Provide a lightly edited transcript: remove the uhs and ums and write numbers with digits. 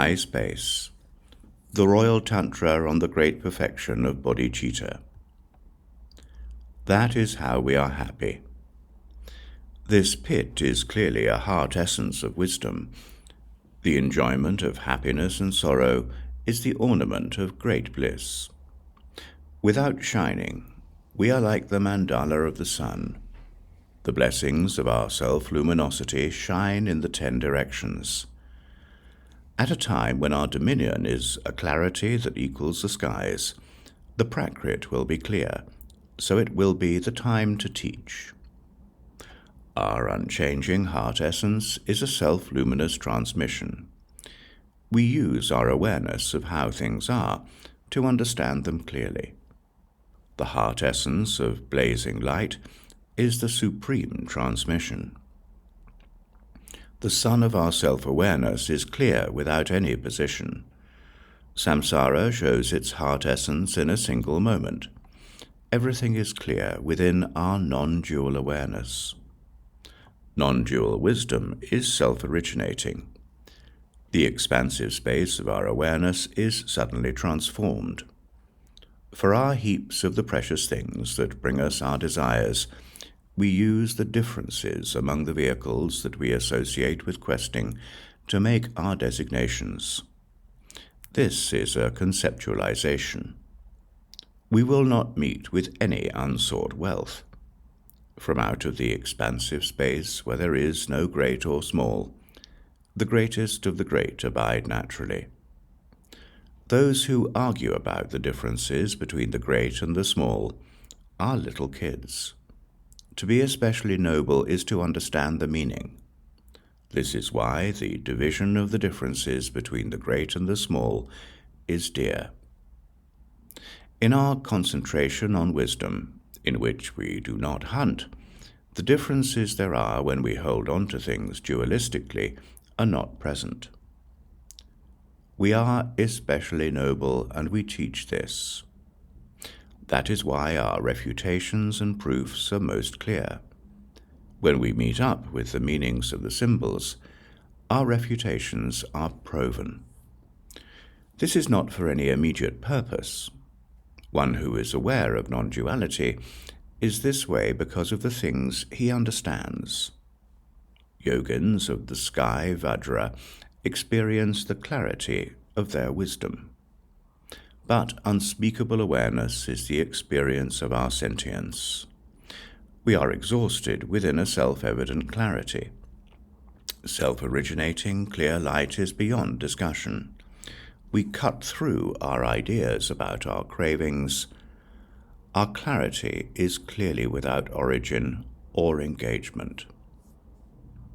Space, the Royal Tantra on the Great Perfection of Bodhicitta. That is how we are happy. This pit is clearly a heart essence of wisdom. The enjoyment of happiness and sorrow is the ornament of great bliss. Without shining, we are like the mandala of the sun. The blessings of our self-luminosity shine in the 10 directions. At a time when our dominion is a clarity that equals the skies, the prakrit will be clear, so it will be the time to teach. Our unchanging heart essence is a self-luminous transmission. We use our awareness of how things are to understand them clearly. The heart essence of blazing light is the supreme transmission. The sun of our self-awareness is clear without any position. Samsara shows its heart essence in a single moment. Everything is clear within our non-dual awareness. Non-dual wisdom is self-originating. The expansive space of our awareness is suddenly transformed. For our heaps of the precious things that bring us our desires, we use the differences among the vehicles that we associate with questing to make our designations. This is a conceptualization. We will not meet with any unsought wealth. From out of the expansive space where there is no great or small, the greatest of the great abide naturally. Those who argue about the differences between the great and the small are little kids. To be especially noble is to understand the meaning. This is why the division of the differences between the great and the small is dear. In our concentration on wisdom, in which we do not hunt, the differences there are when we hold on to things dualistically are not present. We are especially noble, and we teach this. That is why our refutations and proofs are most clear. When we meet up with the meanings of the symbols, our refutations are proven. This is not for any immediate purpose. One who is aware of non-duality is this way because of the things he understands. Yogins of the sky Vajra experience the clarity of their wisdom. But unspeakable awareness is the experience of our sentience. We are exhausted within a self-evident clarity. Self-originating clear light is beyond discussion. We cut through our ideas about our cravings. Our clarity is clearly without origin or engagement.